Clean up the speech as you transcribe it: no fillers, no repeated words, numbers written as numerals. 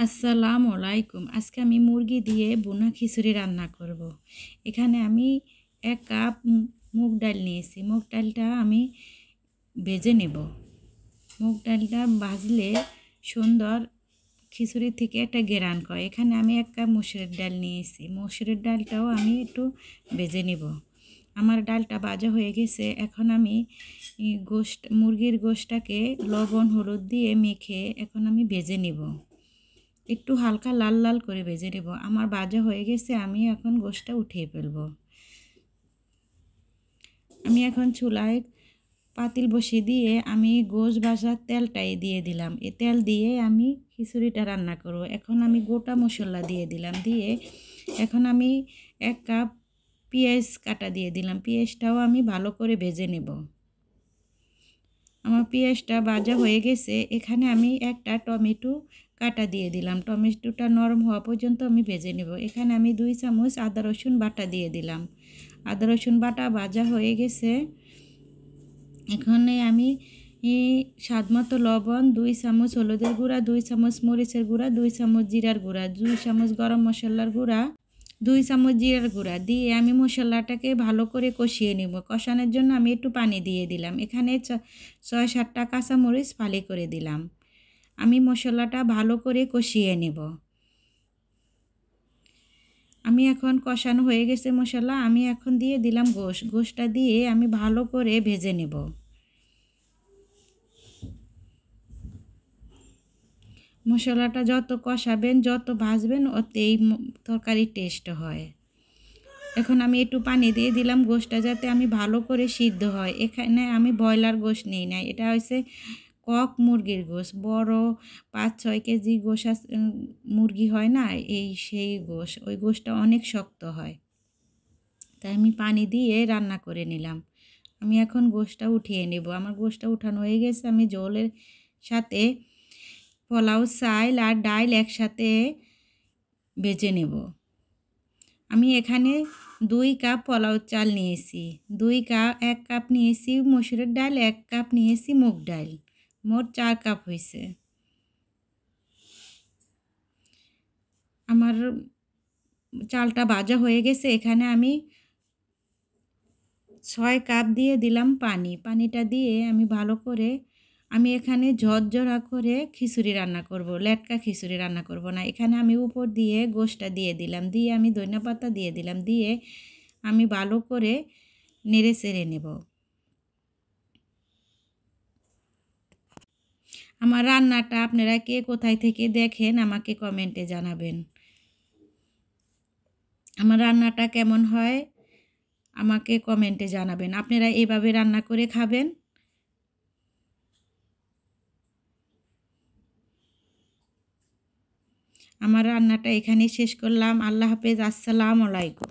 আসসালামু আলাইকুম। আজকে আমি মুরগি দিয়ে ভুনা খিচুড়ি রান্না করব। এখানে আমি ১ কাপ মুগ ডাল নিয়েছি। মুগ ডালটা আমি ভেজে নেব। মুগ ডালটা ভাজলে সুন্দর খিচুড়ি থেকে একটা ঘ্রাণ হয়। এখানে আমি ১ কাপ মসুরের ডাল নিয়েছি। মসুরের ডালটাও আমি একটু ভেজে নেব। আমার ডালটা ভাজা হয়ে গেছে। এখন আমি মুরগির গোশটাকে লবণ হলুদ দিয়ে মেখে এখন আমি ভেজে নেব। একটু হালকা লাল লাল করে ভেজে নেব। আমার ভাজা হয়ে গেছে, আমি এখন গোশটা উঠিয়ে ফেলব। আমি এখন চুলায় পাতিল বসিয়ে দিয়ে আমি গোশ ভাজার তেলটাই দিয়ে দিলাম। এই তেল দিয়ে আমি খিচুড়িটা রান্না করব। এখন আমি গোটা মশলা দিয়ে দিলাম। দিয়ে এখন আমি ১ কাপ পেঁয়াজ কাটা দিয়ে দিলাম। পেঁয়াজটাও আমি ভালো করে ভেজে নেব। আমার পেঁয়াজটা ভাজা হয়ে গেছে। এখানে আমি একটা টমেটো কাটা দিয়ে দিলাম। টমেটোটা নরম হওয়া পর্যন্ত আমি ভেজে নেব। এখানে আমি ২ চামচ আদা রসুন বাটা দিয়ে দিলাম। আদা রসুন বাটা ভাজা হয়ে গেছে। এখানে আমি স্বাদমতো লবণ, ২ চামচ হলুদের গুঁড়া, ২ চামচ মরিচের গুঁড়া, ২ চামচ জিরার গুঁড়া, ২ চামচ গরম মশলার গুঁড়া, ২ চামচ জিরার গুঁড়া দিয়ে আমি মশলাটাকে ভালো করে কষিয়ে নেব। কষানোর জন্য আমি একটু পানি দিয়ে দিলাম। এখানে ৬-৭টা কাঁচামরিচ ফালি করে দিলাম। আমি মশলাটা ভালো করে কষিয়ে নেব। আমি এখন কষানো হয়ে গেছে মশলা, আমি এখন দিয়ে দিলাম গোশ। গোশটা দিয়ে আমি ভালো করে ভেজে নেব। মশলাটা যত কষাবেন, যত ভাজবেন, ওতেই তরকারির টেস্ট হয়। এখন আমি একটু পানি দিয়ে দিলাম গোশটা যাতে আমি ভালো করে সিদ্ধ হয়। এখানে আমি ব্রয়লার গোশ নিই নাই, এটা হচ্ছে কক মুরগির গোশ। বড় ৫-৬ কেজি গোশ মুরগি হয় না, সেই গোশ। ওই গোশটা অনেক শক্ত হয়, তাই আমি পানি দিয়ে রান্না করে নিলাম। আমি এখন গোশটা উঠিয়ে নেব। আমার গোশটা উঠানো হয়ে গেছে। আমি ঝোলের সাথে পোলাও চাল আর ডাল একসাথে ভেজে নেব। আমি এখানে ২ কাপ পোলাও চাল নিয়েছি, ১ কাপ নিয়েছি মসুরের ডাল, ১ কাপ নিয়েছি মুগ ডাল, মোট ৪ কাপ হয়েছে। আমার চালটা ভাজা হয়ে গেছে। এখানে আমি ৬ কাপ দিয়ে দিলাম পানি। পানিটা দিয়ে আমি ভালো করে আমি এখানে ঝরঝরা করে খিচুড়ি রান্না করব, লেটকা খিচুড়ি রান্না করব না। এখানে আমি উপর দিয়ে গোশটা দিয়ে দিলাম, দিয়ে আমি ধনিয়া পাতা দিয়ে দিলাম, দিয়ে আমি ভালো করে নেড়ে চেড়ে নেব। আমার রান্নাটা আপনারা কে কোথায় থেকে দেখেন আমাকে কমেন্টে জানাবেন। আমার রান্নাটা কেমন হয় আমাকে কমেন্টে জানাবেন। আপনারা এভাবে রান্না করে খাবেন। আমার রান্নাটা এখানেই শেষ করলাম। আল্লাহ হাফেজ। আসসালামু আলাইকুম।